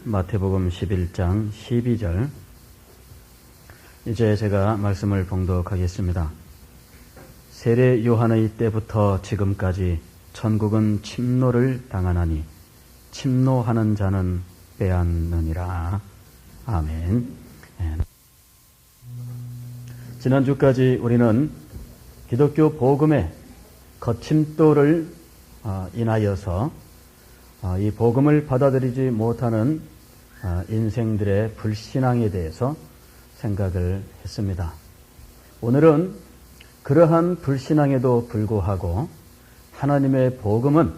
마태복음 11장 12절. 이제 제가 말씀을 봉독하겠습니다. 세례 요한의 때부터 지금까지 천국은 침노를 당하나니 침노하는 자는 빼앗느니라. 아멘. 지난주까지 우리는 기독교 복음의 거침돌을 인하여서 이 복음을 받아들이지 못하는 인생들의 불신앙에 대해서 생각을 했습니다. 오늘은 그러한 불신앙에도 불구하고 하나님의 복음은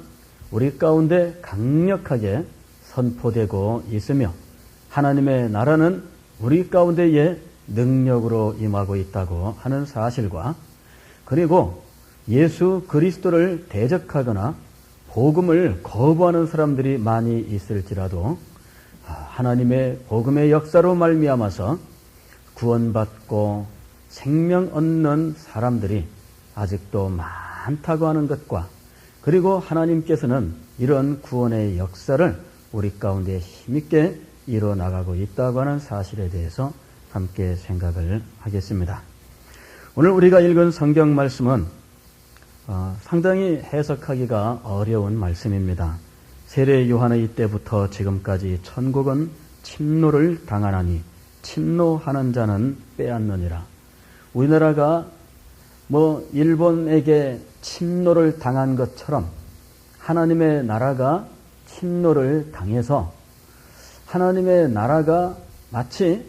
우리 가운데 강력하게 선포되고 있으며 하나님의 나라는 우리 가운데에 능력으로 임하고 있다고 하는 사실과 그리고 예수 그리스도를 대적하거나 복음을 거부하는 사람들이 많이 있을지라도 하나님의 복음의 역사로 말미암아서 구원받고 생명 얻는 사람들이 아직도 많다고 하는 것과 그리고 하나님께서는 이런 구원의 역사를 우리 가운데 힘있게 이뤄나가고 있다고 하는 사실에 대해서 함께 생각을 하겠습니다. 오늘 우리가 읽은 성경 말씀은 상당히 해석하기가 어려운 말씀입니다. 세례 요한의 때부터 지금까지 천국은 침노를 당하나니 침노하는 자는 빼앗느니라. 우리나라가 일본에게 침노를 당한 것처럼 하나님의 나라가 침노를 당해서 하나님의 나라가 마치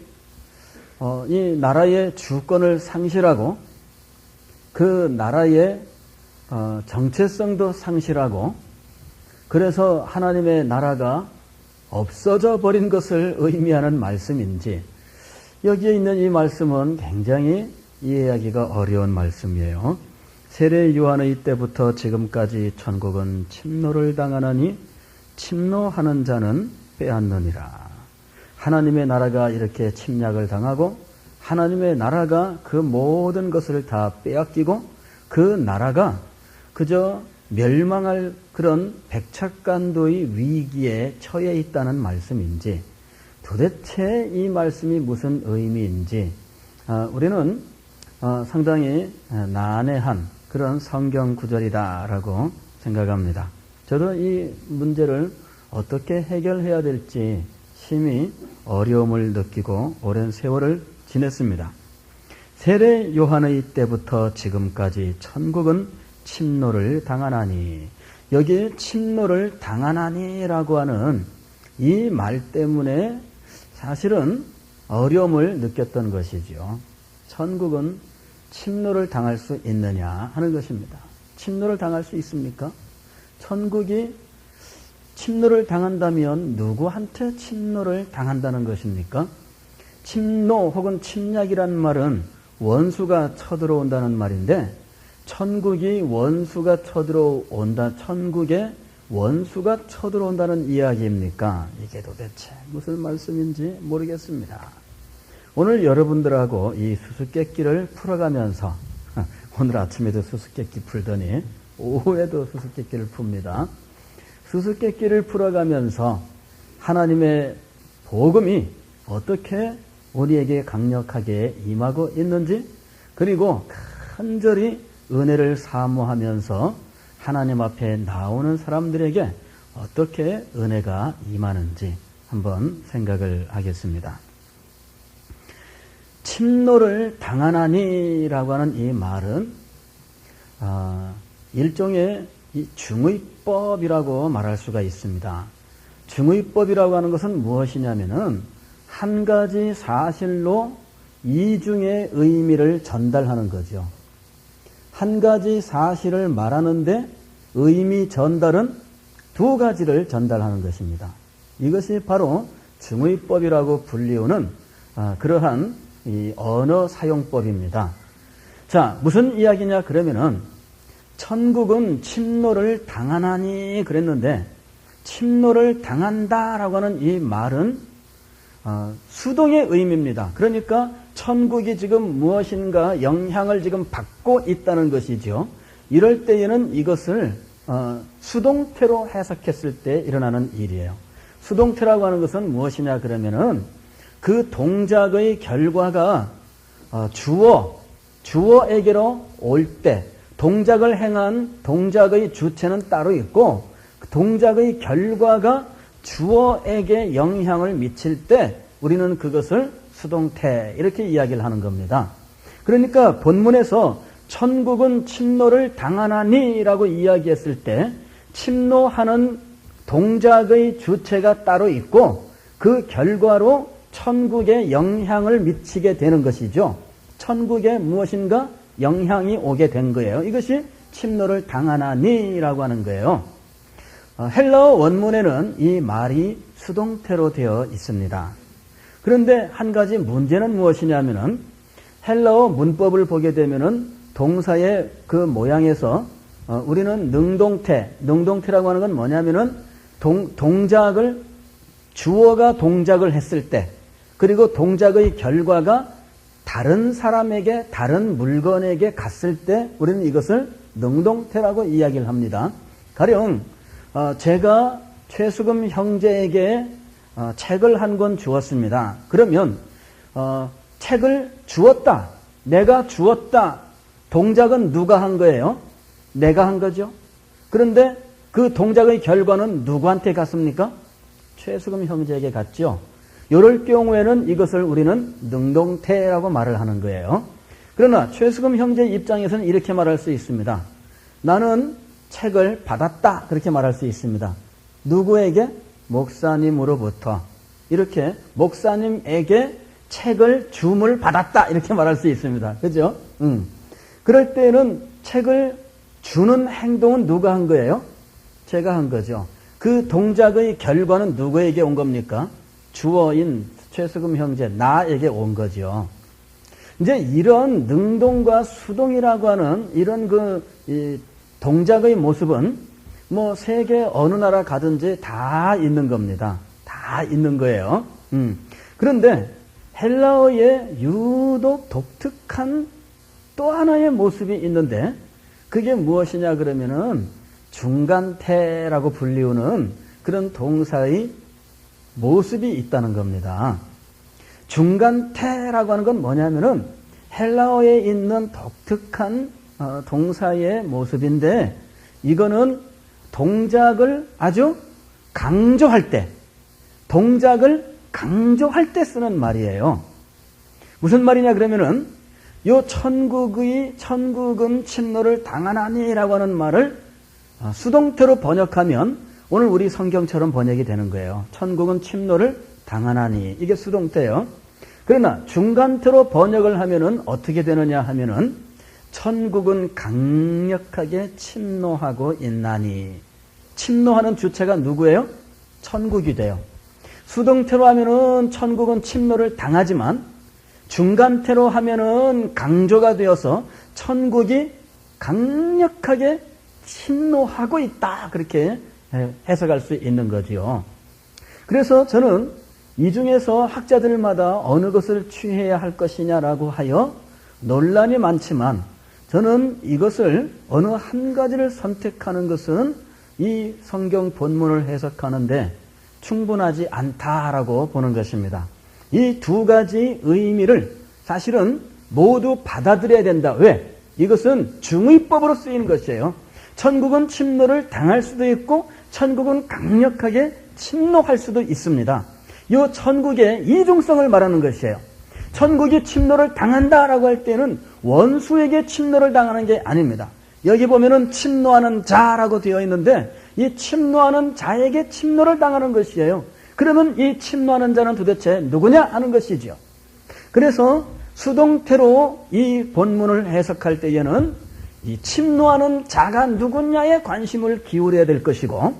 이 나라의 주권을 상실하고 그 나라의 정체성도 상실하고 그래서 하나님의 나라가 없어져 버린 것을 의미하는 말씀인지 여기에 있는 이 말씀은 굉장히 이해하기가 어려운 말씀이에요. 세례 요한의 때부터 지금까지 천국은 침노를 당하나니 침노하는 자는 빼앗느니라. 하나님의 나라가 이렇게 침략을 당하고 하나님의 나라가 그 모든 것을 다 빼앗기고 그 나라가 그저 멸망할 그런 백착간도의 위기에 처해 있다는 말씀인지 도대체 이 말씀이 무슨 의미인지 우리는 상당히 난해한 그런 성경 구절이다라고 생각합니다. 저도 이 문제를 어떻게 해결해야 될지 심히 어려움을 느끼고 오랜 세월을 지냈습니다. 세례 요한의 때부터 지금까지 천국은 침노를 당하나니 여기에 침노를 당하나니라고 하는 이 말 때문에 사실은 어려움을 느꼈던 것이죠. 천국은 침노를 당할 수 있느냐 하는 것입니다. 침노를 당할 수 있습니까? 천국이 침노를 당한다면 누구한테 침노를 당한다는 것입니까? 침노 혹은 침략이란 말은 원수가 쳐들어온다는 말인데 천국이 원수가 쳐들어온다, 천국에 원수가 쳐들어온다는 이야기입니까? 이게 도대체 무슨 말씀인지 모르겠습니다. 오늘 여러분들하고 이 수수께끼를 풀어가면서 오늘 아침에도 수수께끼 풀더니 오후에도 수수께끼를 풉니다. 수수께끼를 풀어가면서 하나님의 복음이 어떻게 우리에게 강력하게 임하고 있는지 그리고 간절히 은혜를 사모하면서 하나님 앞에 나오는 사람들에게 어떻게 은혜가 임하는지 한번 생각을 하겠습니다. 침노를 당하나니라고 하는 이 말은 일종의 중의법이라고 말할 수가 있습니다. 중의법이라고 하는 것은 무엇이냐면은 한 가지 사실로 이중의 의미를 전달하는 거죠. 한 가지 사실을 말하는데 의미 전달은 두 가지를 전달하는 것입니다. 이것이 바로 중의법이라고 불리우는 그러한 이 언어 사용법입니다. 자, 무슨 이야기냐 그러면은 천국은 침노를 당하나니 그랬는데 침노를 당한다라고 하는 이 말은 수동의 의미입니다. 그러니까 천국이 지금 무엇인가 영향을 지금 받고 있다는 것이죠. 이럴 때에는 이것을 수동태로 해석했을 때 일어나는 일이에요. 수동태라고 하는 것은 무엇이냐 그러면은 그 동작의 결과가 주어에게로 올 때 동작을 행한 동작의 주체는 따로 있고 그 동작의 결과가 주어에게 영향을 미칠 때 우리는 그것을 수동태 이렇게 이야기를 하는 겁니다. 그러니까 본문에서 천국은 침노를 당하나니 라고 이야기했을 때 침노하는 동작의 주체가 따로 있고 그 결과로 천국에 영향을 미치게 되는 것이죠. 천국에 무엇인가 영향이 오게 된 거예요. 이것이 침노를 당하나니 라고 하는 거예요. 헬라어 원문에는 이 말이 수동태로 되어 있습니다. 그런데 한 가지 문제는 무엇이냐면은 헬라어 문법을 보게 되면은 동사의 그 모양에서 우리는 능동태라고 하는 건 뭐냐면은 동작을 주어가 동작을 했을 때 그리고 동작의 결과가 다른 사람에게 다른 물건에게 갔을 때 우리는 이것을 능동태라고 이야기를 합니다. 가령 제가 최수금 형제에게 책을 한 권 주었습니다. 그러면 책을 주었다. 내가 주었다. 동작은 누가 한 거예요? 내가 한 거죠. 그런데 그 동작의 결과는 누구한테 갔습니까? 최수금 형제에게 갔죠. 이럴 경우에는 이것을 우리는 능동태라고 말을 하는 거예요. 그러나 최수금 형제 입장에서는 이렇게 말할 수 있습니다. 나는 책을 받았다. 그렇게 말할 수 있습니다. 누구에게? 목사님으로부터. 이렇게 목사님에게 책을 줌을 받았다. 이렇게 말할 수 있습니다. 그죠? 그럴 때는 책을 주는 행동은 누가 한 거예요? 제가 한 거죠. 그 동작의 결과는 누구에게 온 겁니까? 주어인 최수금 형제, 나에게 온 거죠. 이제 이런 능동과 수동이라고 하는 이런 동작의 모습은 뭐 세계 어느 나라 가든지 다 있는 겁니다. 다 있는 거예요. 그런데 헬라어에 유독 독특한 또 하나의 모습이 있는데 그게 무엇이냐 그러면은 중간태라고 불리우는 그런 동사의 모습이 있다는 겁니다. 중간태라고 하는 건 뭐냐면은 헬라어에 있는 독특한 동사의 모습인데 이거는 동작을 아주 강조할 때, 동작을 강조할 때 쓰는 말이에요. 무슨 말이냐 그러면은 요 천국은 침노를 당하나니라고 하는 말을 수동태로 번역하면 오늘 우리 성경처럼 번역이 되는 거예요. 천국은 침노를 당하나니 이게 수동태예요. 그러나 중간태로 번역을 하면은 어떻게 되느냐 하면은 천국은 강력하게 침노하고 있나니. 침노하는 주체가 누구예요? 천국이 돼요. 수동태로 하면은 천국은 침노를 당하지만 중간태로 하면은 강조가 되어서 천국이 강력하게 침노하고 있다. 그렇게 해석할 수 있는 거지요. 그래서 저는 이 중에서 학자들마다 어느 것을 취해야 할 것이냐라고 하여 논란이 많지만 저는 이것을 어느 한 가지를 선택하는 것은 이 성경 본문을 해석하는데 충분하지 않다라고 보는 것입니다. 이 두 가지 의미를 사실은 모두 받아들여야 된다. 왜? 이것은 중의법으로 쓰이는 것이에요. 천국은 침노를 당할 수도 있고 천국은 강력하게 침노할 수도 있습니다. 이 천국의 이중성을 말하는 것이에요. 천국이 침노를 당한다라고 할 때는 원수에게 침노를 당하는 게 아닙니다. 여기 보면은 침노하는 자라고 되어 있는데 이 침노하는 자에게 침노를 당하는 것이에요. 그러면 이 침노하는 자는 도대체 누구냐 하는 것이죠. 그래서 수동태로 이 본문을 해석할 때에는 이 침노하는 자가 누구냐에 관심을 기울여야 될 것이고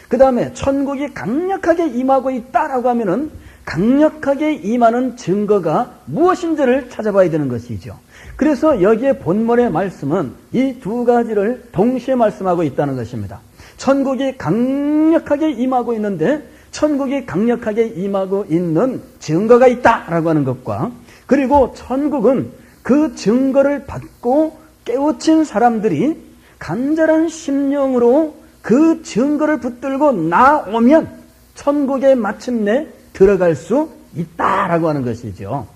그 다음에 천국이 강력하게 임하고 있다라고 하면은 강력하게 임하는 증거가 무엇인지를 찾아봐야 되는 것이죠. 그래서 여기에 본문의 말씀은 이 두 가지를 동시에 말씀하고 있다는 것입니다. 천국이 강력하게 임하고 있는데 천국이 강력하게 임하고 있는 증거가 있다라고 하는 것과 그리고 천국은 그 증거를 받고 깨우친 사람들이 간절한 심령으로 그 증거를 붙들고 나오면 천국에 마침내 들어갈 수 있다라고 하는 것이죠.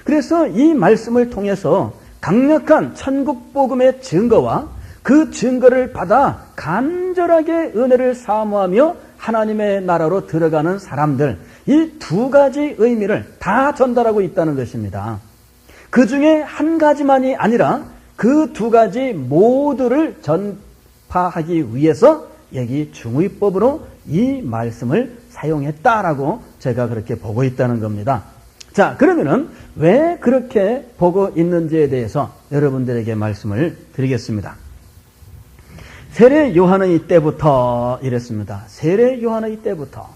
그래서 이 말씀을 통해서 강력한 천국 복음의 증거와 그 증거를 받아 간절하게 은혜를 사모하며 하나님의 나라로 들어가는 사람들, 이 두 가지 의미를 다 전달하고 있다는 것입니다. 그 중에 한 가지만이 아니라 그 두 가지 모두를 전파하기 위해서 여기 중의법으로 이 말씀을 사용했다라고 제가 그렇게 보고 있다는 겁니다. 자, 그러면은 왜 그렇게 보고 있는지에 대해서 여러분들에게 말씀을 드리겠습니다. 세례 요한의 때부터 이랬습니다. 세례 요한의 때부터.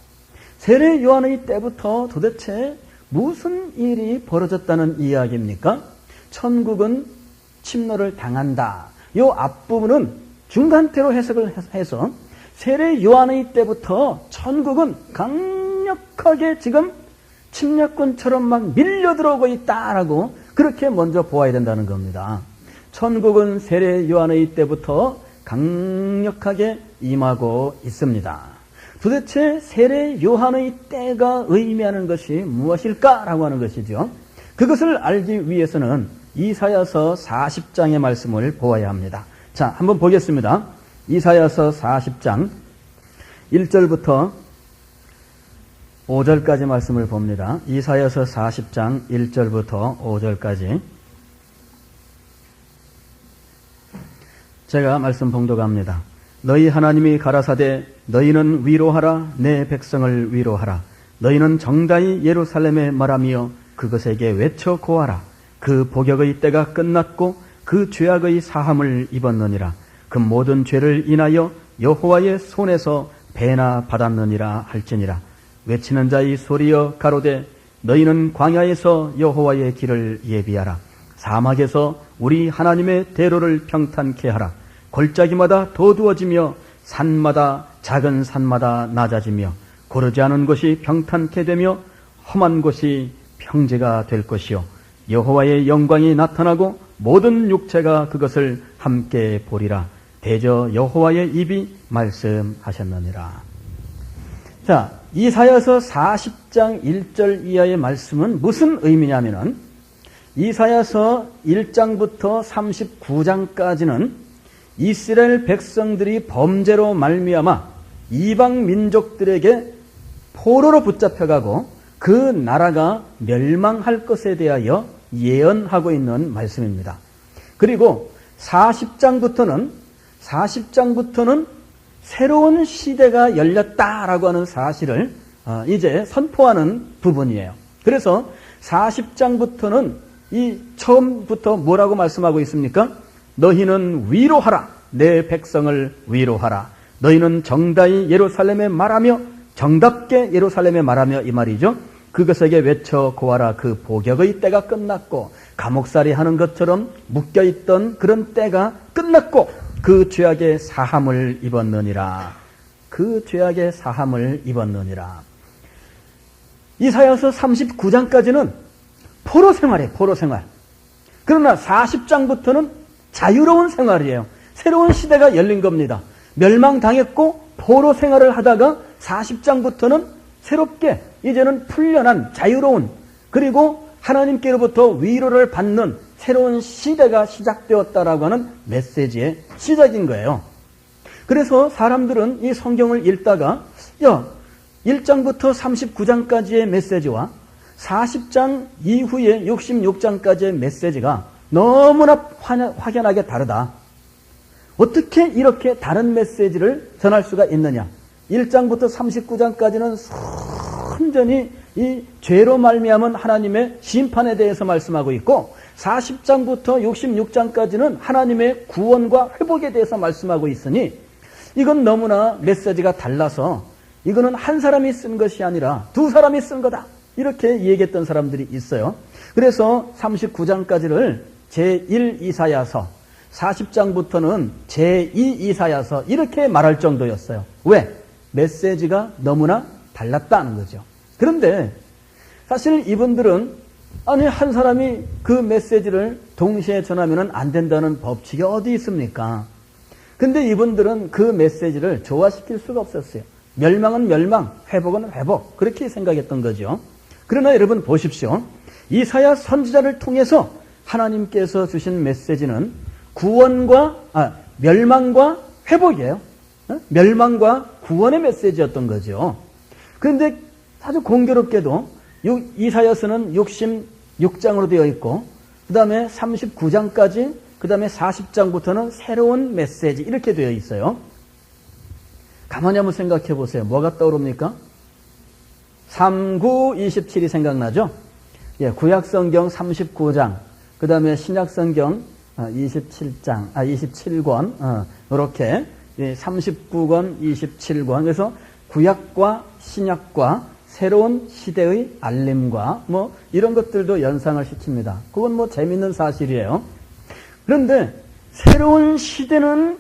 세례 요한의 때부터 도대체 무슨 일이 벌어졌다는 이야기입니까? 천국은 침노를 당한다. 이 앞부분은 중간태로 해석을 해서 세례 요한의 때부터 천국은 강력하게 지금 침략군처럼 막 밀려들어오고 있다라고 그렇게 먼저 보아야 된다는 겁니다. 천국은 세례 요한의 때부터 강력하게 임하고 있습니다. 도대체 세례 요한의 때가 의미하는 것이 무엇일까라고 하는 것이죠. 그것을 알기 위해서는 이사야서 40장의 말씀을 보아야 합니다. 자, 한번 보겠습니다. 이사야서 40장 1절부터 5절까지 말씀을 봅니다. 이사야서 40장 1절부터 5절까지 제가 말씀 봉독합니다. 너희 하나님이 가라사대 너희는 위로하라 내 백성을 위로하라 너희는 정다이 예루살렘에 말하며 그것에게 외쳐 고하라 그 복역의 때가 끝났고 그 죄악의 사함을 입었느니라 그 모든 죄를 인하여 여호와의 손에서 배나 받았느니라 할지니라 외치는 자의 소리여 가로되 너희는 광야에서 여호와의 길을 예비하라 사막에서 우리 하나님의 대로를 평탄케 하라 골짜기마다 도두어지며 산마다 작은 산마다 낮아지며 고르지 않은 곳이 평탄케 되며 험한 곳이 평지가 될 것이요 여호와의 영광이 나타나고 모든 육체가 그것을 함께 보리라 대저 여호와의 입이 말씀하셨느니라. 자, 이사야서 40장 1절 이하의 말씀은 무슨 의미냐면은 이사야서 1장부터 39장까지는 이스라엘 백성들이 범죄로 말미암아 이방 민족들에게 포로로 붙잡혀가고 그 나라가 멸망할 것에 대하여 예언하고 있는 말씀입니다. 그리고 40장부터는 새로운 시대가 열렸다라고 하는 사실을 이제 선포하는 부분이에요. 그래서 40장부터는 이 처음부터 뭐라고 말씀하고 있습니까? 너희는 위로하라 내 백성을 위로하라 너희는 정다이 예루살렘에 말하며 정답게 예루살렘에 말하며 이 말이죠. 그것에게 외쳐 고하라 그 복역의 때가 끝났고 감옥살이 하는 것처럼 묶여있던 그런 때가 끝났고 그 죄악의 사함을 입었느니라. 그 죄악의 사함을 입었느니라. 이사야서 39장까지는 포로 생활이에요. 포로 생활. 그러나 40장부터는 자유로운 생활이에요. 새로운 시대가 열린 겁니다. 멸망당했고 포로 생활을 하다가 40장부터는 새롭게 이제는 풀려난 자유로운 그리고 하나님께로부터 위로를 받는 새로운 시대가 시작되었다라고 하는 메시지의 시작인 거예요. 그래서 사람들은 이 성경을 읽다가 1장부터 39장까지의 메시지와 40장 이후에 66장까지의 메시지가 너무나 확연하게 다르다. 어떻게 이렇게 다른 메시지를 전할 수가 있느냐. 1장부터 39장까지는 순전히 이 죄로 말미암은 하나님의 심판에 대해서 말씀하고 있고 40장부터 66장까지는 하나님의 구원과 회복에 대해서 말씀하고 있으니 이건 너무나 메시지가 달라서 이거는 한 사람이 쓴 것이 아니라 두 사람이 쓴 거다. 이렇게 얘기했던 사람들이 있어요. 그래서 39장까지를 제1 이사야서 40장부터는 제2 이사야서 이렇게 말할 정도였어요. 왜? 메시지가 너무나 달랐다는 거죠. 그런데 사실 이분들은 아니 한 사람이 그 메시지를 동시에 전하면 안 된다는 법칙이 어디 있습니까? 근데 이분들은 그 메시지를 조화시킬 수가 없었어요. 멸망은 멸망, 회복은 회복. 그렇게 생각했던 거죠. 그러나 여러분 보십시오. 이사야 선지자를 통해서 하나님께서 주신 메시지는 멸망과 회복이에요. 멸망과 구원의 메시지였던 거죠. 그런데 아주 공교롭게도 이사야서는 66장으로 되어 있고 그 다음에 39장까지 그 다음에 40장부터는 새로운 메시지 이렇게 되어 있어요. 가만히 한번 생각해 보세요. 뭐가 떠오릅니까? 39, 27이 생각나죠? 예, 구약성경 39장, 그 다음에 신약성경 27권, 이렇게 39권, 27권. 그래서 구약과 신약과 새로운 시대의 알림과 뭐 이런 것들도 연상을 시킵니다. 그건 뭐 재밌는 사실이에요. 그런데 새로운 시대는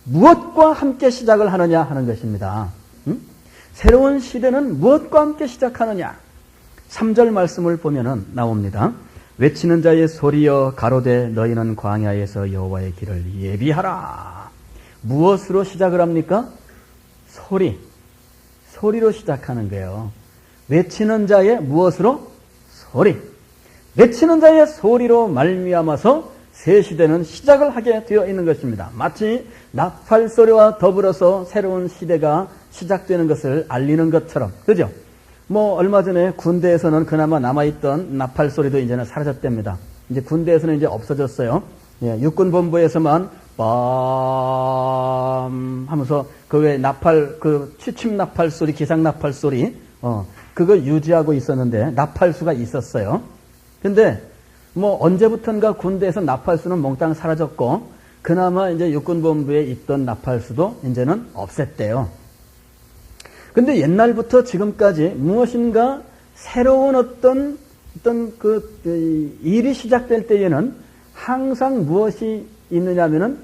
무엇과 함께 시작을 하느냐 하는 것입니다. 새로운 시대는 무엇과 함께 시작하느냐? 3절 말씀을 보면은 나옵니다. 외치는 자의 소리여 가로되 너희는 광야에서 여호와의 길을 예비하라. 무엇으로 시작을 합니까? 소리로 시작하는 거예요. 외치는 자의 무엇으로? 소리. 외치는 자의 소리로 말미암아서 새 시대는 시작을 하게 되어 있는 것입니다. 마치 나팔 소리와 더불어서 새로운 시대가 시작되는 것을 알리는 것처럼, 그죠? 뭐 얼마 전에 군대에서는 그나마 남아있던 나팔 소리도 이제는 사라졌답니다. 이제 군대에서는 이제 없어졌어요. 예, 육군본부에서만 빰 하면서 그 외 나팔, 그 취침 나팔 소리, 기상 나팔 소리, 그걸 유지하고 있었는데 나팔수가 있었어요. 근데 뭐 언제부턴가 군대에서 나팔수는 몽땅 사라졌고 그나마 이제 육군본부에 있던 나팔수도 이제는 없앴대요. 근데 옛날부터 지금까지 무엇인가 새로운 어떤 그 일이 시작될 때에는 항상 무엇이 있느냐면은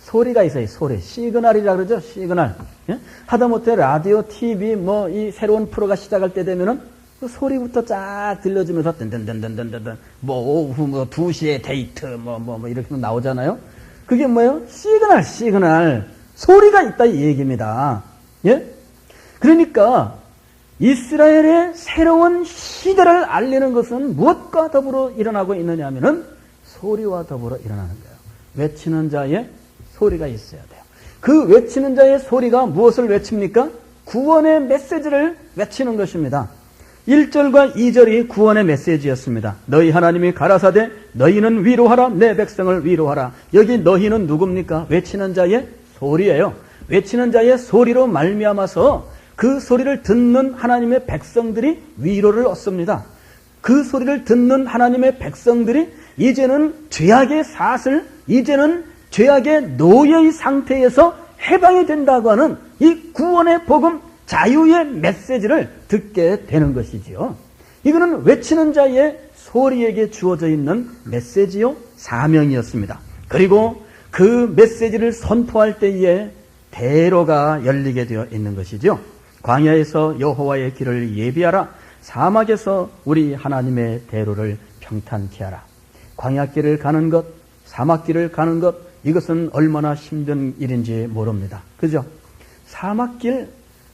소리가 있어요. 소리. 시그널이라 그러죠. 시그널. 예? 하다못해 라디오, TV 뭐 이 새로운 프로가 시작할 때 되면은 그 소리부터 쫙 들려주면서 든든든든든든 뭐 오후 뭐 2시에 데이트 뭐 이렇게 나오잖아요. 그게 뭐예요? 시그널. 소리가 있다 이 얘기입니다. 예? 그러니까 이스라엘의 새로운 시대를 알리는 것은 무엇과 더불어 일어나고 있느냐 하면은 소리와 더불어 일어나는 거예요. 외치는 자의 소리가 있어야 돼요. 그 외치는 자의 소리가 무엇을 외칩니까? 구원의 메시지를 외치는 것입니다. 1절과 2절이 구원의 메시지였습니다. 너희 하나님이 가라사대 너희는 위로하라 내 백성을 위로하라. 여기 너희는 누굽니까? 외치는 자의 소리예요. 외치는 자의 소리로 말미암아서 그 소리를 듣는 하나님의 백성들이 위로를 얻습니다. 그 소리를 듣는 하나님의 백성들이 이제는 죄악의 사슬, 이제는 죄악의 노예의 상태에서 해방이 된다고 하는 이 구원의 복음, 자유의 메시지를 듣게 되는 것이지요. 이거는 외치는 자의 소리에게 주어져 있는 메시지요, 사명이었습니다. 그리고 그 메시지를 선포할 때에 대로가 열리게 되어 있는 것이죠. 광야에서 여호와의 길을 예비하라. 사막에서 우리 하나님의 대로를 평탄케 하라. 광야길을 가는 것, 사막길을 가는 것, 이것은 얼마나 힘든 일인지 모릅니다. 그죠?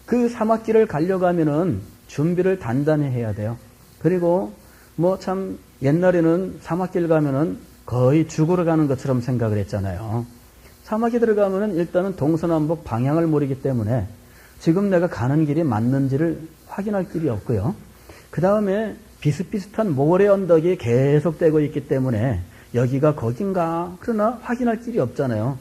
그 사막길을 가려고 하면은 준비를 단단히 해야 돼요. 그리고 뭐 참 옛날에는 사막길 가면은 거의 죽으러 가는 것처럼 생각을 했잖아요. 사막에 들어가면은 일단은 동서남북 방향을 모르기 때문에 지금 내가 가는 길이 맞는지를 확인할 길이 없고요. 그 다음에 비슷비슷한 모래 언덕이 계속되고 있기 때문에 여기가 거긴가? 그러나 확인할 길이 없잖아요.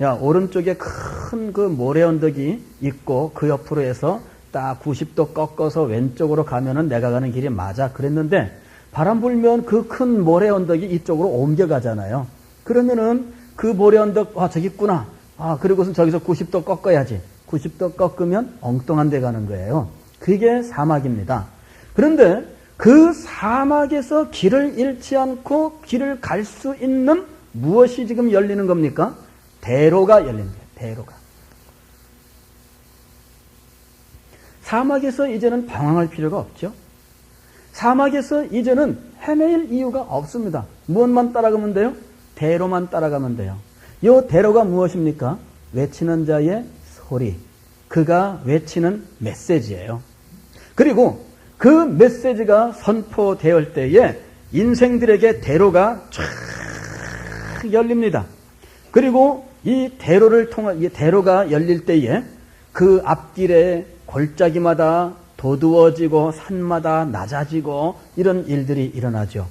야, 오른쪽에 큰 그 모래 언덕이 있고 그 옆으로 해서 딱 90도 꺾어서 왼쪽으로 가면은 내가 가는 길이 맞아. 그랬는데 바람 불면 그 큰 모래 언덕이 이쪽으로 옮겨가잖아요. 그러면은 그 모래 언덕, 저기 있구나. 그리고선 저기서 90도 꺾어야지. 90도 꺾으면 엉뚱한 데 가는 거예요. 그게 사막입니다. 그런데 그 사막에서 길을 잃지 않고 길을 갈 수 있는 무엇이 지금 열리는 겁니까? 대로가 열리는 거예요. 대로가. 사막에서 이제는 방황할 필요가 없죠. 사막에서 이제는 헤매일 이유가 없습니다. 무엇만 따라가면 돼요? 대로만 따라가면 돼요. 이 대로가 무엇입니까? 외치는 자의 소리. 그가 외치는 메시지예요. 그리고 그 메시지가 선포될 때에 인생들에게 대로가 쫙 열립니다. 그리고 이 대로가 열릴 때에 그 앞길에 골짜기마다 도두어지고 산마다 낮아지고 이런 일들이 일어나죠.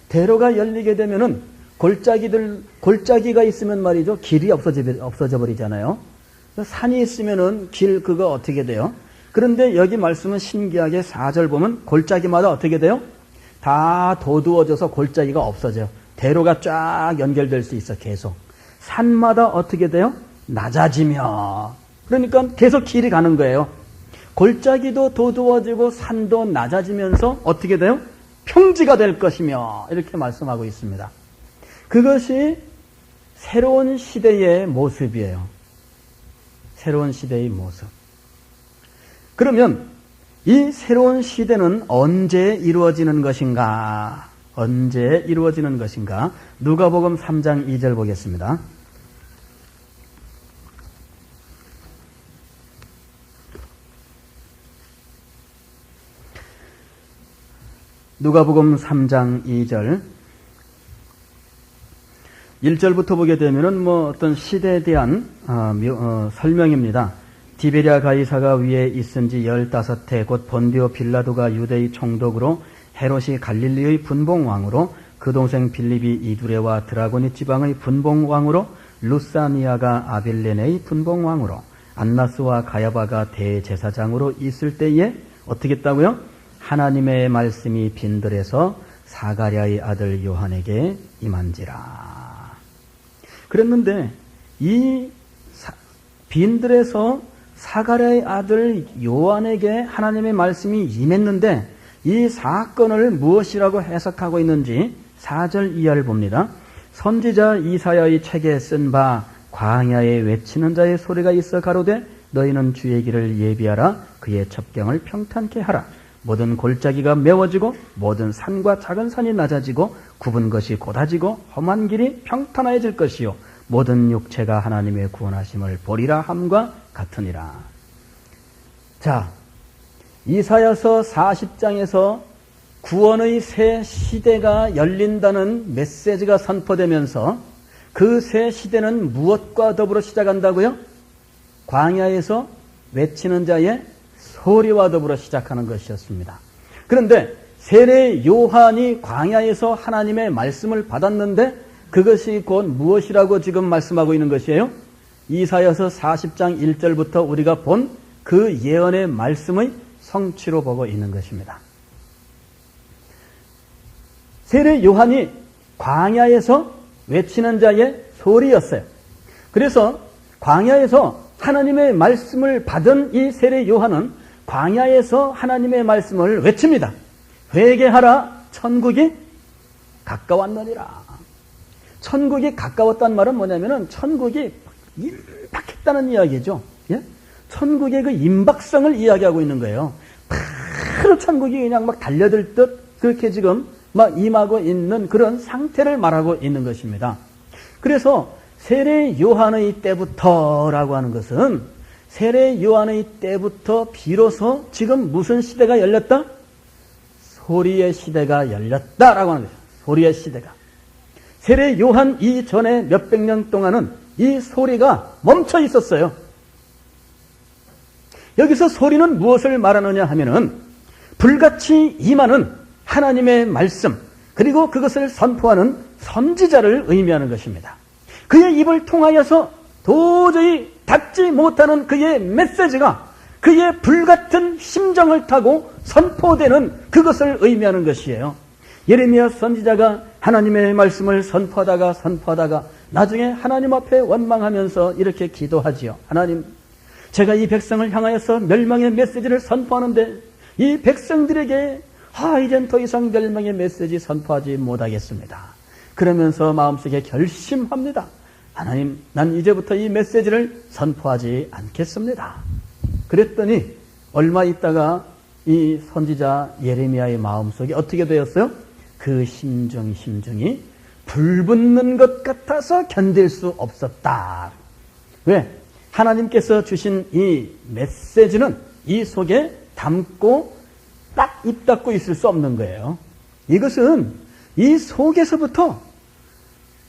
대로가 열리게 되면은 골짜기가 있으면 말이죠. 길이 없어져 버리잖아요. 산이 있으면은 그거 어떻게 돼요? 그런데 여기 말씀은 신기하게 4절 보면 골짜기마다 어떻게 돼요? 다 도두어져서 골짜기가 없어져요. 대로가 쫙 연결될 수 있어, 계속. 산마다 어떻게 돼요? 낮아지며. 그러니까 계속 길이 가는 거예요. 골짜기도 도두어지고 산도 낮아지면서 어떻게 돼요? 평지가 될 것이며. 이렇게 말씀하고 있습니다. 그것이 새로운 시대의 모습이에요. 새로운 시대의 모습. 그러면 이 새로운 시대는 언제 이루어지는 것인가? 언제 이루어지는 것인가? 누가복음 3장 2절 보겠습니다. 누가복음 3장 2절 1절부터 보게 되면은 어떤 시대에 대한 설명입니다. 디베랴 가이사가 위에 있은 지 15해 곧 본디오 빌라도가 유대의 총독으로 헤롯이 갈릴리의 분봉왕으로 그 동생 빌립이 이두레와 드라고니 지방의 분봉왕으로 루사니아가 아빌레네의 분봉왕으로 안나스와 가야바가 대제사장으로 있을 때에 어떻게 했다고요? 하나님의 말씀이 빈들에서 사가랴의 아들 요한에게 임한지라. 그랬는데 이 빈들에서 사가랴의 아들 요한에게 하나님의 말씀이 임했는데 이 사건을 무엇이라고 해석하고 있는지 4절 이하를 봅니다. 선지자 이사야의 책에 쓴 바 광야에 외치는 자의 소리가 있어 가로되 너희는 주의 길을 예비하라 그의 첩경을 평탄케 하라. 모든 골짜기가 메워지고 모든 산과 작은 산이 낮아지고 굽은 것이 곧아지고 험한 길이 평탄해질 것이요 모든 육체가 하나님의 구원하심을 보리라 함과 같으니라. 자, 이사야서 40장에서 구원의 새 시대가 열린다는 메시지가 선포되면서 그 새 시대는 무엇과 더불어 시작한다고요? 광야에서 외치는 자의 소리와 더불어 시작하는 것이었습니다. 그런데 세례 요한이 광야에서 하나님의 말씀을 받았는데 그것이 곧 무엇이라고 지금 말씀하고 있는 것이에요? 이사야서 40장 1절부터 우리가 본 그 예언의 말씀의 성취로 보고 있는 것입니다. 세례 요한이 광야에서 외치는 자의 소리였어요. 그래서 광야에서 하나님의 말씀을 받은 이 세례 요한은 광야에서 하나님의 말씀을 외칩니다. 회개하라, 천국이 가까웠느니라. 천국이 가까웠다는 말은 뭐냐면은 천국이 임박했다는 이야기죠. 예? 천국의 그 임박성을 이야기하고 있는 거예요. 바로 천국이 그냥 막 달려들 듯 그렇게 지금 막 임하고 있는 그런 상태를 말하고 있는 것입니다. 그래서 세례 요한의 때부터라고 하는 것은 세례 요한의 때부터 비로소 지금 무슨 시대가 열렸다? 소리의 시대가 열렸다라고 하는 거죠. 소리의 시대가. 세례 요한 이전에 몇백 년 동안은 이 소리가 멈춰 있었어요. 여기서 소리는 무엇을 말하느냐 하면은 불같이 임하는 하나님의 말씀 그리고 그것을 선포하는 선지자를 의미하는 것입니다. 그의 입을 통하여서 도저히 닫지 못하는 그의 메시지가 그의 불같은 심정을 타고 선포되는 그것을 의미하는 것이에요. 예레미야 선지자가 하나님의 말씀을 선포하다가 나중에 하나님 앞에 원망하면서 이렇게 기도하지요. 하나님, 제가 이 백성을 향하여서 멸망의 메시지를 선포하는데 이 백성들에게 이젠 더 이상 멸망의 메시지 선포하지 못하겠습니다. 그러면서 마음속에 결심합니다. 하나님, 난 이제부터 이 메시지를 선포하지 않겠습니다. 그랬더니 얼마 있다가 이 선지자 예레미야의 마음속에 어떻게 되었어요? 그 심중이 불붙는 것 같아서 견딜 수 없었다. 왜? 하나님께서 주신 이 메시지는 이 속에 담고 딱 입 닫고 있을 수 없는 거예요. 이것은 이 속에서부터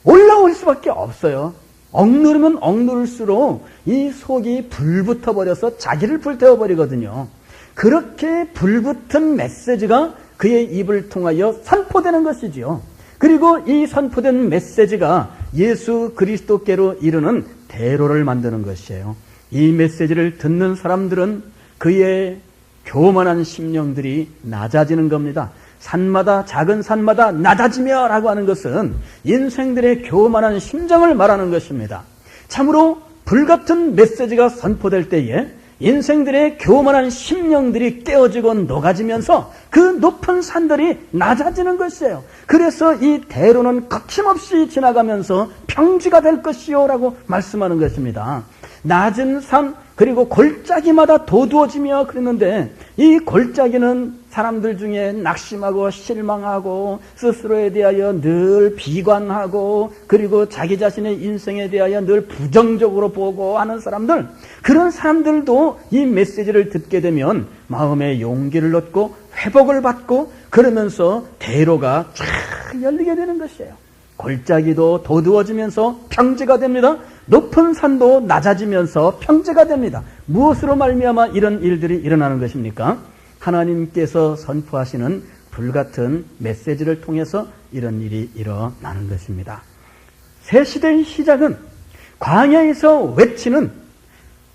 올라올 수밖에 없어요. 억누르면 억누를수록 이 속이 불붙어 버려서 자기를 불태워 버리거든요. 그렇게 불붙은 메시지가 그의 입을 통하여 선포되는 것이지요. 그리고 이 선포된 메시지가 예수 그리스도께로 이르는 대로를 만드는 것이에요. 이 메시지를 듣는 사람들은 그의 교만한 심령들이 낮아지는 겁니다. 산마다 작은 산마다 낮아지며 라고 하는 것은 인생들의 교만한 심정을 말하는 것입니다. 참으로 불같은 메시지가 선포될 때에 인생들의 교만한 심령들이 깨어지고 녹아지면서 그 높은 산들이 낮아지는 것이에요. 그래서 이 대로는 거침없이 지나가면서 평지가 될 것이요 라고 말씀하는 것입니다. 낮은 산 그리고 골짜기마다 도두어지며 그랬는데 이 골짜기는 사람들 중에 낙심하고 실망하고 스스로에 대하여 늘 비관하고 그리고 자기 자신의 인생에 대하여 늘 부정적으로 보고 하는 사람들, 그런 사람들도 이 메시지를 듣게 되면 마음의 용기를 얻고 회복을 받고 그러면서 대로가 쫙 열리게 되는 것이에요. 골짜기도 도두어지면서 평지가 됩니다. 높은 산도 낮아지면서 평지가 됩니다. 무엇으로 말미암아 이런 일들이 일어나는 것입니까? 하나님께서 선포하시는 불같은 메시지를 통해서 이런 일이 일어나는 것입니다. 새 시대의 시작은 광야에서 외치는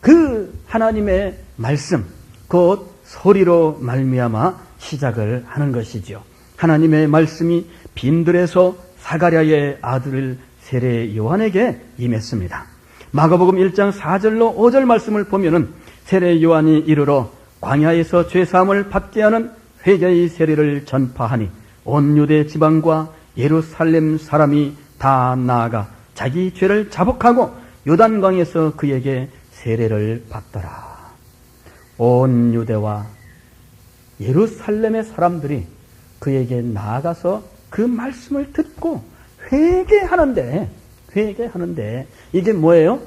그 하나님의 말씀, 곧 소리로 말미암아 시작을 하는 것이죠. 하나님의 말씀이 빈들에서 사가랴의 아들 세례 요한에게 임했습니다. 마가복음 1장 4절로 5절 말씀을 보면은 세례 요한이 이르러 광야에서 죄사함을 받게 하는 회개의 세례를 전파하니 온 유대 지방과 예루살렘 사람이 다 나아가 자기 죄를 자복하고 요단강에서 그에게 세례를 받더라. 온 유대와 예루살렘의 사람들이 그에게 나아가서 그 말씀을 듣고 회개하는데 이게 뭐예요?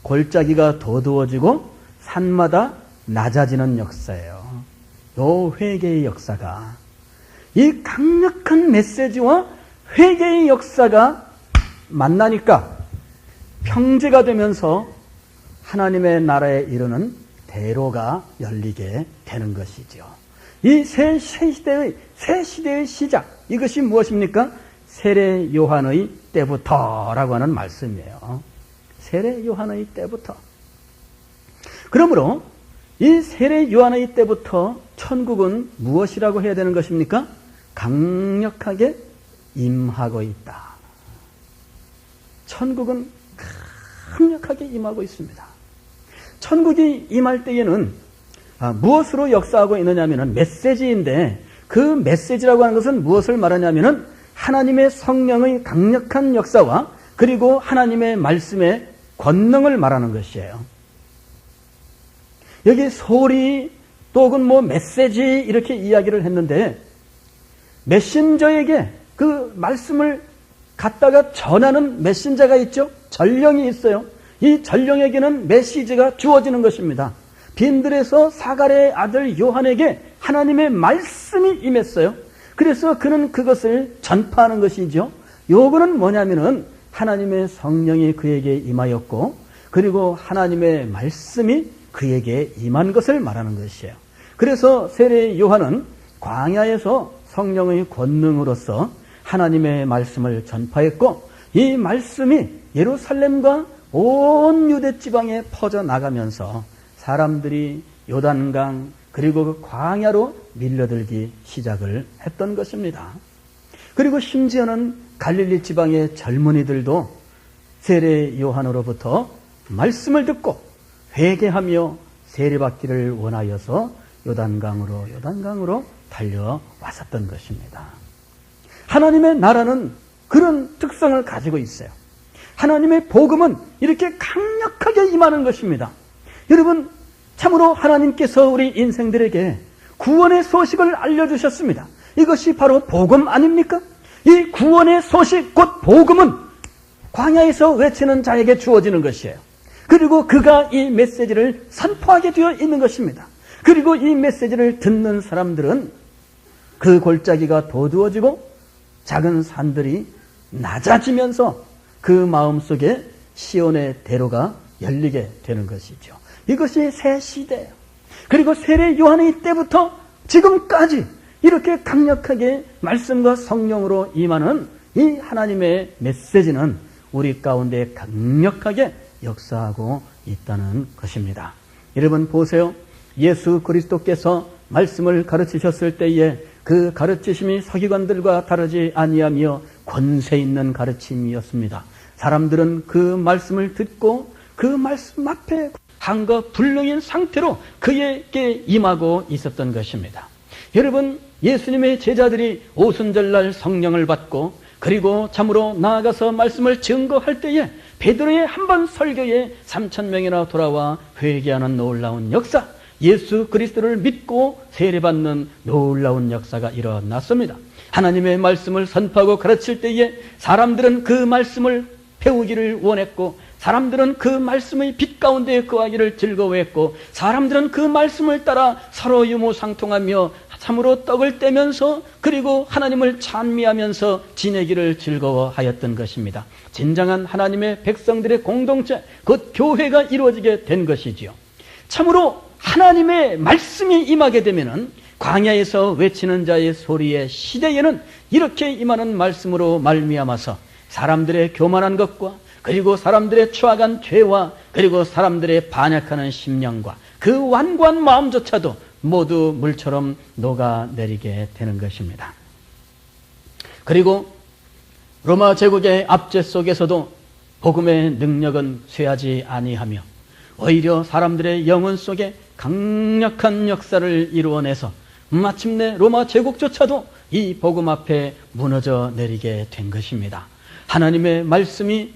골짜기가 도두어지고 산마다 낮아지는 역사예요. 요 회개의 역사가, 이 강력한 메시지와 회개의 역사가 만나니까 평지가 되면서 하나님의 나라에 이르는 대로가 열리게 되는 것이죠. 이 새 시대의 시작, 이것이 무엇입니까? 세례 요한의 때부터라고 하는 말씀이에요. 세례 요한의 때부터. 그러므로 이 세례 요한의 때부터 천국은 무엇이라고 해야 되는 것입니까? 강력하게 임하고 있다. 천국은 강력하게 임하고 있습니다. 천국이 임할 때에는 무엇으로 역사하고 있느냐면 메시지인데, 그 메시지라고 하는 것은 무엇을 말하냐면 하나님의 성령의 강력한 역사와 그리고 하나님의 말씀의 권능을 말하는 것이에요. 여기 소리 또는 메시지 이렇게 이야기를 했는데, 메신저에게 그 말씀을 갖다가 전하는 메신저가 있죠. 전령이 있어요. 이 전령에게는 메시지가 주어지는 것입니다. 빈들에서 사가랴의 아들 요한에게 하나님의 말씀이 임했어요. 그래서 그는 그것을 전파하는 것이죠. 요거는 뭐냐면은 하나님의 성령이 그에게 임하였고, 그리고 하나님의 말씀이 그에게 임한 것을 말하는 것이에요. 그래서 세례 요한은 광야에서 성령의 권능으로서 하나님의 말씀을 전파했고, 이 말씀이 예루살렘과 온 유대 지방에 퍼져나가면서 사람들이 요단강 그리고 그 광야로 밀려들기 시작을 했던 것입니다. 그리고 심지어는 갈릴리 지방의 젊은이들도 세례 요한으로부터 말씀을 듣고 회개하며 세례받기를 원하여서 요단강으로 달려왔었던 것입니다. 하나님의 나라는 그런 특성을 가지고 있어요. 하나님의 복음은 이렇게 강력하게 임하는 것입니다. 여러분, 참으로 하나님께서 우리 인생들에게 구원의 소식을 알려주셨습니다. 이것이 바로 복음 아닙니까? 이 구원의 소식, 곧 복음은 광야에서 외치는 자에게 주어지는 것이에요. 그리고 그가 이 메시지를 선포하게 되어 있는 것입니다. 그리고 이 메시지를 듣는 사람들은 그 골짜기가 도두어지고 작은 산들이 낮아지면서 그 마음속에 시온의 대로가 열리게 되는 것이죠. 이것이 새 시대예요. 그리고 세례 요한의 때부터 지금까지 이렇게 강력하게 말씀과 성령으로 임하는 이 하나님의 메시지는 우리 가운데 강력하게 역사하고 있다는 것입니다. 여러분 보세요. 예수 그리스도께서 말씀을 가르치셨을 때에 그 가르치심이 서기관들과 다르지 아니하며 권세 있는 가르침이었습니다. 사람들은 그 말씀을 듣고 그 말씀 앞에 한거불능인 상태로 그에게 임하고 있었던 것입니다. 여러분, 예수님의 제자들이 오순절날 성령을 받고 그리고 참으로 나아가서 말씀을 증거할 때에 베드로의 한 번 설교에 3,000명이나 돌아와 회개하는 놀라운 역사, 예수 그리스도를 믿고 세례받는 놀라운 역사가 일어났습니다. 하나님의 말씀을 선포하고 가르칠 때에 사람들은 그 말씀을 배우기를 원했고, 사람들은 그 말씀의 빛 가운데 거하기를 즐거워했고, 사람들은 그 말씀을 따라 서로 유무상통하며 참으로 떡을 떼면서 그리고 하나님을 찬미하면서 지내기를 즐거워하였던 것입니다. 진정한 하나님의 백성들의 공동체, 곧 교회가 이루어지게 된 것이지요. 참으로 하나님의 말씀이 임하게 되면은 광야에서 외치는 자의 소리의 시대에는 이렇게 임하는 말씀으로 말미암아서 사람들의 교만한 것과 그리고 사람들의 추악한 죄와 그리고 사람들의 반역하는 심령과 그 완고한 마음조차도 모두 물처럼 녹아내리게 되는 것입니다. 그리고 로마 제국의 압제 속에서도 복음의 능력은 쇠하지 아니하며 오히려 사람들의 영혼 속에 강력한 역사를 이루어내서 마침내 로마 제국조차도 이 복음 앞에 무너져 내리게 된 것입니다. 하나님의 말씀이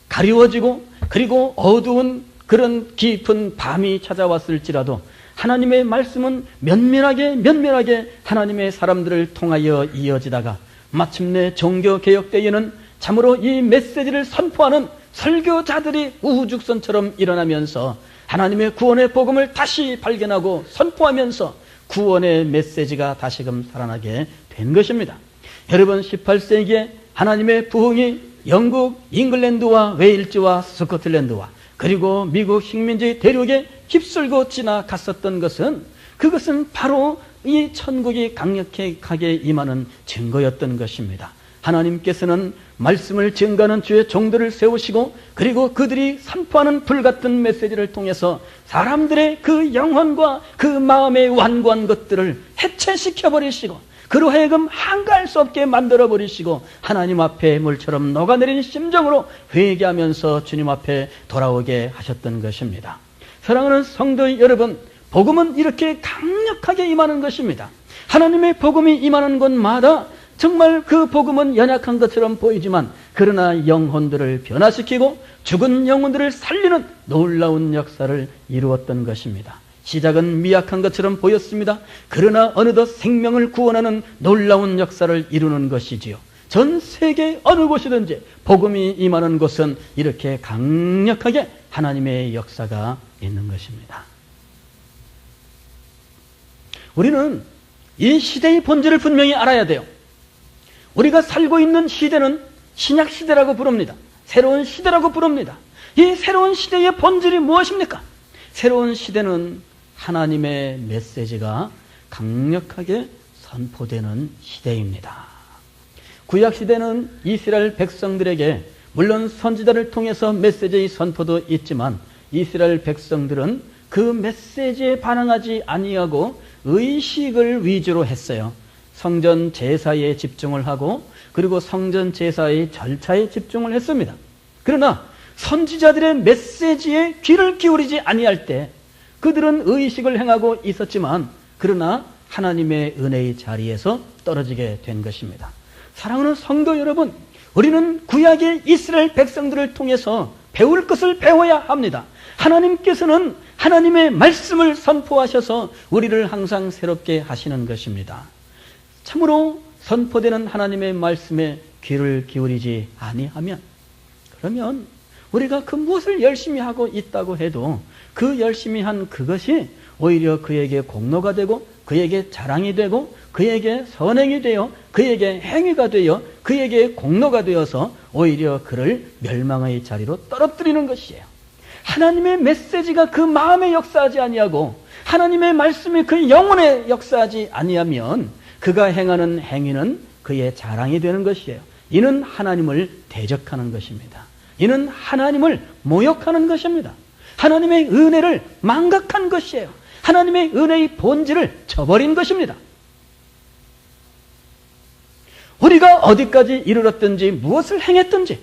가리워지고 그리고 어두운 그런 깊은 밤이 찾아왔을지라도 하나님의 말씀은 면면하게 하나님의 사람들을 통하여 이어지다가 마침내 종교개혁 때에는 참으로 이 메시지를 선포하는 설교자들이 우후죽순처럼 일어나면서 하나님의 구원의 복음을 다시 발견하고 선포하면서 구원의 메시지가 다시금 살아나게 된 것입니다. 여러분, 18세기에 하나님의 부흥이 영국, 잉글랜드와 웨일즈와 스코틀랜드와 그리고 미국 식민지 대륙에 휩쓸고 지나갔었던 것은 그것은 바로 이 천국이 강력하게 임하는 증거였던 것입니다. 하나님께서는 말씀을 증거하는 주의 종들을 세우시고 그리고 그들이 선포하는 불같은 메시지를 통해서 사람들의 그 영혼과 그 마음의 완고한 것들을 해체시켜버리시고 그로 하여금 한가할 수 없게 만들어버리시고 하나님 앞에 물처럼 녹아내린 심정으로 회개하면서 주님 앞에 돌아오게 하셨던 것입니다. 사랑하는 성도 여러분, 복음은 이렇게 강력하게 임하는 것입니다. 하나님의 복음이 임하는 곳마다 정말 그 복음은 연약한 것처럼 보이지만 그러나 영혼들을 변화시키고 죽은 영혼들을 살리는 놀라운 역사를 이루었던 것입니다. 시작은 미약한 것처럼 보였습니다. 그러나 어느덧 생명을 구원하는 놀라운 역사를 이루는 것이지요. 전 세계 어느 곳이든지 복음이 임하는 곳은 이렇게 강력하게 하나님의 역사가 있는 것입니다. 우리는 이 시대의 본질을 분명히 알아야 돼요. 우리가 살고 있는 시대는 신약 시대라고 부릅니다. 새로운 시대라고 부릅니다. 이 새로운 시대의 본질이 무엇입니까? 새로운 시대는 하나님의 메시지가 강력하게 선포되는 시대입니다. 구약 시대는 이스라엘 백성들에게 물론 선지자를 통해서 메시지의 선포도 있지만 이스라엘 백성들은 그 메시지에 반응하지 아니하고 의식을 위주로 했어요. 성전 제사에 집중을 하고 그리고 성전 제사의 절차에 집중을 했습니다. 그러나 선지자들의 메시지에 귀를 기울이지 아니할 때 그들은 의식을 행하고 있었지만 그러나 하나님의 은혜의 자리에서 떨어지게 된 것입니다. 사랑하는 성도 여러분, 우리는 구약의 이스라엘 백성들을 통해서 배울 것을 배워야 합니다. 하나님께서는 하나님의 말씀을 선포하셔서 우리를 항상 새롭게 하시는 것입니다. 참으로 선포되는 하나님의 말씀에 귀를 기울이지 아니하면 그러면 우리가 그 무엇을 열심히 하고 있다고 해도 그 열심히 한 그것이 오히려 그에게 공로가 되고 그에게 자랑이 되고 그에게 선행이 되어 그에게 행위가 되어 그에게 공로가 되어서 오히려 그를 멸망의 자리로 떨어뜨리는 것이에요. 하나님의 메시지가 그 마음에 역사하지 아니하고 하나님의 말씀이 그 영혼에 역사하지 아니하면 그가 행하는 행위는 그의 자랑이 되는 것이에요. 이는 하나님을 대적하는 것입니다. 이는 하나님을 모욕하는 것입니다. 하나님의 은혜를 망각한 것이에요. 하나님의 은혜의 본질을 저버린 것입니다. 우리가 어디까지 이르렀든지 무엇을 행했든지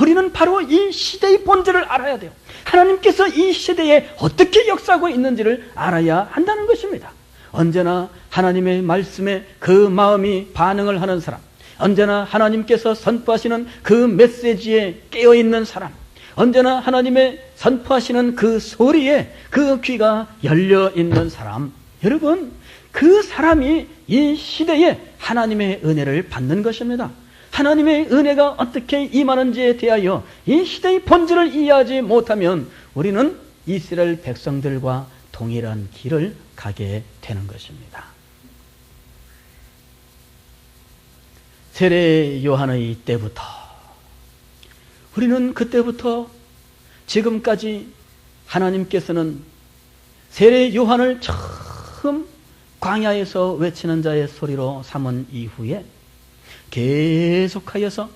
우리는 바로 이 시대의 본질을 알아야 돼요. 하나님께서 이 시대에 어떻게 역사하고 있는지를 알아야 한다는 것입니다. 언제나 하나님의 말씀에 그 마음이 반응을 하는 사람, 언제나 하나님께서 선포하시는 그 메시지에 깨어있는 사람, 언제나 하나님의 선포하시는 그 소리에 그 귀가 열려있는 사람, 여러분 그 사람이 이 시대에 하나님의 은혜를 받는 것입니다. 하나님의 은혜가 어떻게 임하는지에 대하여 이 시대의 본질을 이해하지 못하면 우리는 이스라엘 백성들과 동일한 길을 가게 되는 것입니다. 세례 요한의 때부터 우리는 그때부터 지금까지 하나님께서는 세례 요한을 처음 광야에서 외치는 자의 소리로 삼은 이후에 계속하여서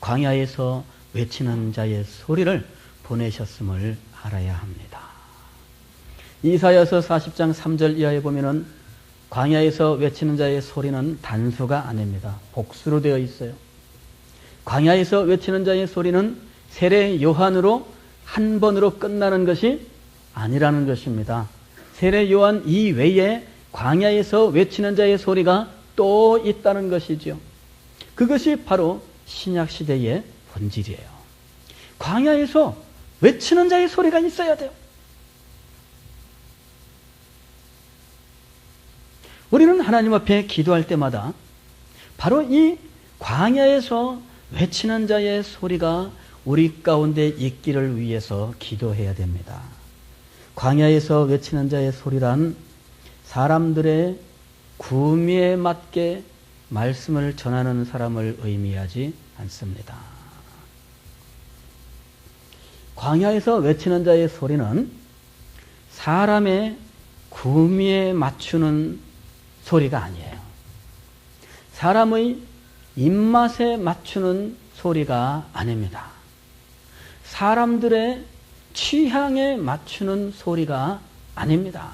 광야에서 외치는 자의 소리를 보내셨음을 알아야 합니다. 이사야서 40장 3절 이하에 보면은 광야에서 외치는 자의 소리는 단수가 아닙니다. 복수로 되어 있어요. 광야에서 외치는 자의 소리는 세례 요한으로 한 번으로 끝나는 것이 아니라는 것입니다. 세례 요한 이외에 광야에서 외치는 자의 소리가 또 있다는 것이죠. 그것이 바로 신약시대의 본질이에요. 광야에서 외치는 자의 소리가 있어야 돼요. 우리는 하나님 앞에 기도할 때마다 바로 이 광야에서 외치는 자의 소리가 우리 가운데 있기를 위해서 기도해야 됩니다. 광야에서 외치는 자의 소리란 사람들의 구미에 맞게 말씀을 전하는 사람을 의미하지 않습니다. 광야에서 외치는 자의 소리는 사람의 구미에 맞추는 소리가 아니에요. 사람의 입맛에 맞추는 소리가 아닙니다. 사람들의 취향에 맞추는 소리가 아닙니다.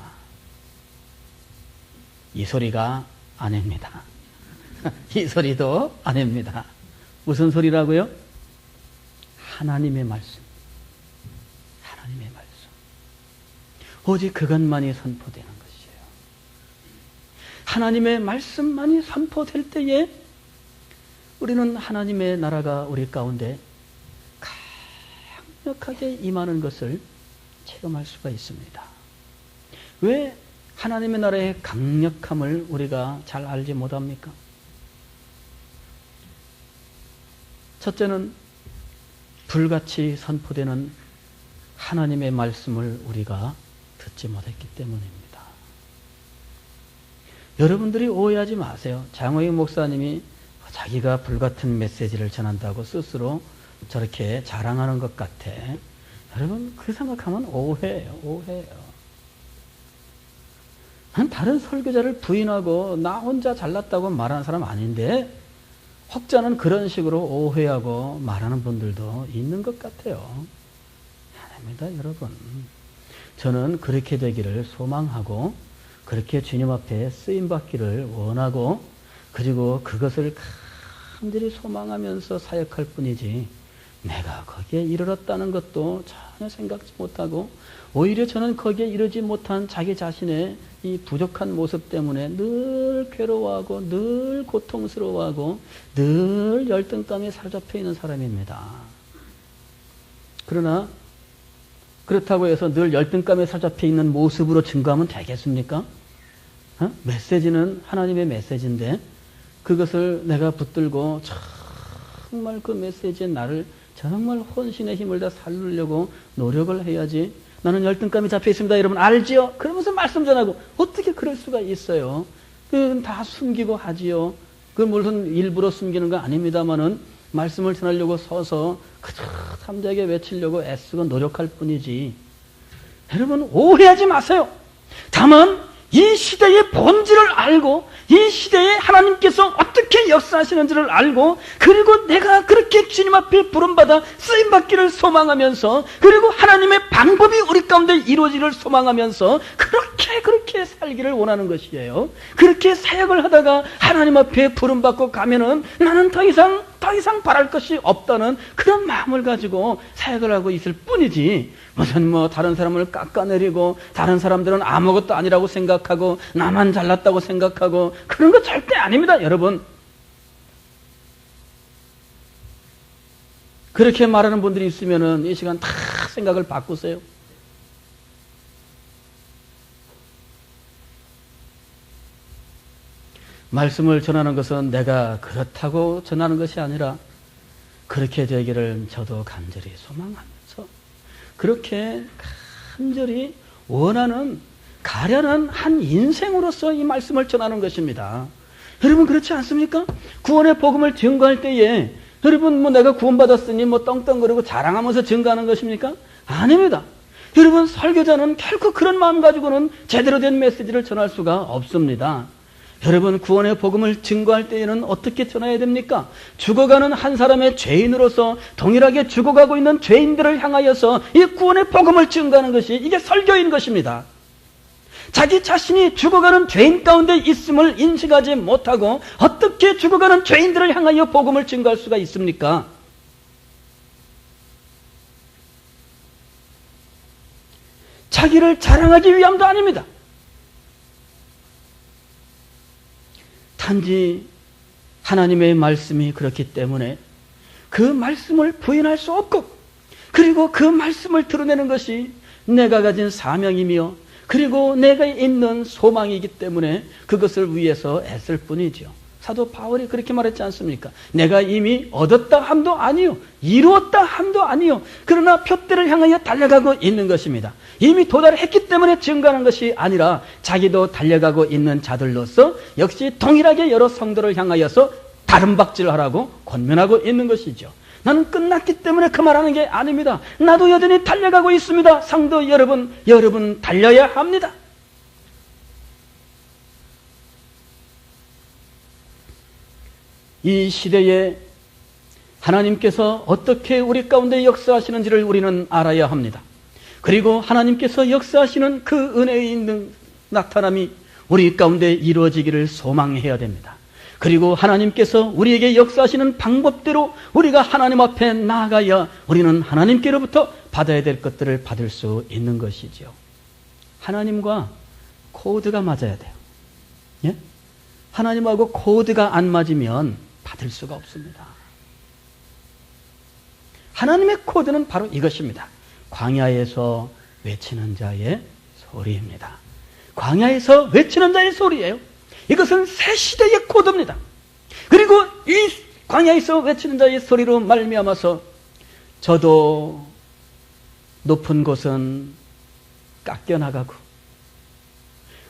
이 소리가 아닙니다. 이 소리도 아닙니다. 무슨 소리라고요? 하나님의 말씀. 하나님의 말씀. 오직 그것만이 선포되는 것이에요. 하나님의 말씀만이 선포될 때에 우리는 하나님의 나라가 우리 가운데 강력하게 임하는 것을 체험할 수가 있습니다. 왜 하나님의 나라의 강력함을 우리가 잘 알지 못합니까? 첫째는 불같이 선포되는 하나님의 말씀을 우리가 듣지 못했기 때문입니다. 여러분들이 오해하지 마세요. 장호익 목사님이 자기가 불같은 메시지를 전한다고 스스로 저렇게 자랑하는 것 같아. 여러분 그 생각하면 오해예요. 오해예요. 난 다른 설교자를 부인하고 나 혼자 잘났다고 말하는 사람 아닌데 혹자는 그런 식으로 오해하고 말하는 분들도 있는 것 같아요. 아닙니다, 여러분. 저는 그렇게 되기를 소망하고 그렇게 주님 앞에 쓰임받기를 원하고 그리고 그것을 간절히 소망하면서 사역할 뿐이지 내가 거기에 이르렀다는 것도 전혀 생각지 못하고 오히려 저는 거기에 이르지 못한 자기 자신의 이 부족한 모습 때문에 늘 괴로워하고 늘 고통스러워하고 늘 열등감에 사로잡혀 있는 사람입니다. 그러나 그렇다고 해서 늘 열등감에 사로잡혀 있는 모습으로 증거하면 되겠습니까? 메시지는 하나님의 메시지인데 그것을 내가 붙들고 정말 그 메시지에 나를 정말 혼신의 힘을 다 살리려고 노력을 해야지. 나는 열등감이 잡혀 있습니다. 여러분 알지요? 그러면서 말씀 전하고 어떻게 그럴 수가 있어요? 그건 다 숨기고 하지요. 그 물론 일부러 숨기는 거 아닙니다만은 말씀을 전하려고 서서 그저 담대하게 외치려고 애쓰고 노력할 뿐이지. 여러분 오해하지 마세요. 다만 이 시대의 본질을 알고 이 시대에 하나님께서 어떻게 역사하시는지를 알고 그리고 내가 그렇게 주님 앞에 부름받아 쓰임받기를 소망하면서 그리고 하나님의 방법이 우리 가운데 이루어지기를 소망하면서 그렇게 살기를 원하는 것이에요. 그렇게 사역을 하다가 하나님 앞에 부름받고 가면은 나는 더 이상 바랄 것이 없다는 그런 마음을 가지고 사역을 하고 있을 뿐이지, 무슨 다른 사람을 깎아내리고 다른 사람들은 아무것도 아니라고 생각하고 나만 잘났다고 생각하고 그런 거 절대 아닙니다. 여러분, 그렇게 말하는 분들이 있으면은 이 시간 다 생각을 바꾸세요. 말씀을 전하는 것은 내가 그렇다고 전하는 것이 아니라 그렇게 되기를 저도 간절히 소망하면서 그렇게 간절히 원하는 가련한 한 인생으로서 이 말씀을 전하는 것입니다. 여러분 그렇지 않습니까? 구원의 복음을 증거할 때에 여러분 내가 구원받았으니 떵떵거리고 자랑하면서 증거하는 것입니까? 아닙니다. 여러분 설교자는 결코 그런 마음 가지고는 제대로 된 메시지를 전할 수가 없습니다. 여러분 구원의 복음을 증거할 때에는 어떻게 전해야 됩니까? 죽어가는 한 사람의 죄인으로서 동일하게 죽어가고 있는 죄인들을 향하여서 이 구원의 복음을 증거하는 것이 이게 설교인 것입니다. 자기 자신이 죽어가는 죄인 가운데 있음을 인식하지 못하고 어떻게 죽어가는 죄인들을 향하여 복음을 증거할 수가 있습니까? 자기를 자랑하기 위함도 아닙니다. 단지 하나님의 말씀이 그렇기 때문에 그 말씀을 부인할 수 없고 그리고 그 말씀을 드러내는 것이 내가 가진 사명이며 그리고 내가 있는 소망이기 때문에 그것을 위해서 애쓸 뿐이죠. 사도 바울이 그렇게 말했지 않습니까? 내가 이미 얻었다 함도 아니요 이루었다 함도 아니요 그러나 표대를 향하여 달려가고 있는 것입니다. 이미 도달했기 때문에 증거하는 것이 아니라 자기도 달려가고 있는 자들로서 역시 동일하게 여러 성도를 향하여서 다른 박질을 하라고 권면하고 있는 것이죠. 나는 끝났기 때문에 그 말하는 게 아닙니다. 나도 여전히 달려가고 있습니다. 성도 여러분 달려야 합니다. 이 시대에 하나님께서 어떻게 우리 가운데 역사하시는지를 우리는 알아야 합니다. 그리고 하나님께서 역사하시는 그 은혜의 있는 나타남이 우리 가운데 이루어지기를 소망해야 됩니다. 그리고 하나님께서 우리에게 역사하시는 방법대로 우리가 하나님 앞에 나아가야 우리는 하나님께로부터 받아야 될 것들을 받을 수 있는 것이죠. 하나님과 코드가 맞아야 돼요. 예? 하나님하고 코드가 안 맞으면 받을 수가 없습니다. 하나님의 코드는 바로 이것입니다. 광야에서 외치는 자의 소리입니다. 광야에서 외치는 자의 소리예요. 이것은 새 시대의 코드입니다. 그리고 이 광야에서 외치는 자의 소리로 말미암아서 저도 높은 곳은 깎여나가고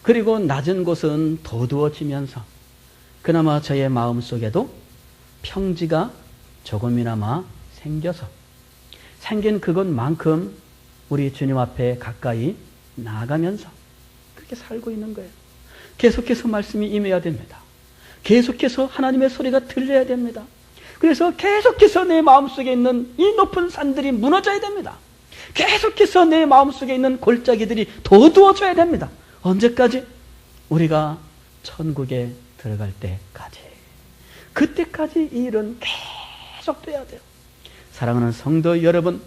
그리고 낮은 곳은 도두어지면서 그나마 저의 마음속에도 평지가 조금이나마 생겨서 생긴 그것만큼 우리 주님 앞에 가까이 나아가면서 그렇게 살고 있는 거예요. 계속해서 말씀이 임해야 됩니다. 계속해서 하나님의 소리가 들려야 됩니다. 그래서 계속해서 내 마음속에 있는 이 높은 산들이 무너져야 됩니다. 계속해서 내 마음속에 있는 골짜기들이 도두어져야 됩니다. 언제까지? 우리가 천국에 들어갈 때까지. 그때까지 이 일은 계속돼야 돼요. 사랑하는 성도 여러분,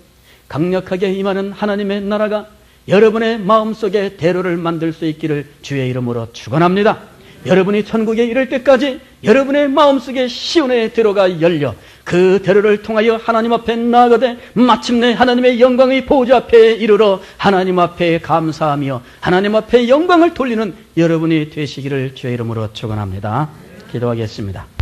강력하게 임하는 하나님의 나라가 여러분의 마음속에 대로를 만들 수 있기를 주의 이름으로 축원합니다. 여러분이 천국에 이를 때까지 여러분의 마음속에 시온의 대로가 열려 그 대로를 통하여 하나님 앞에 나아가되 마침내 하나님의 영광의 보좌 앞에 이르러 하나님 앞에 감사하며 하나님 앞에 영광을 돌리는 여러분이 되시기를 주의 이름으로 축원합니다. 기도하겠습니다.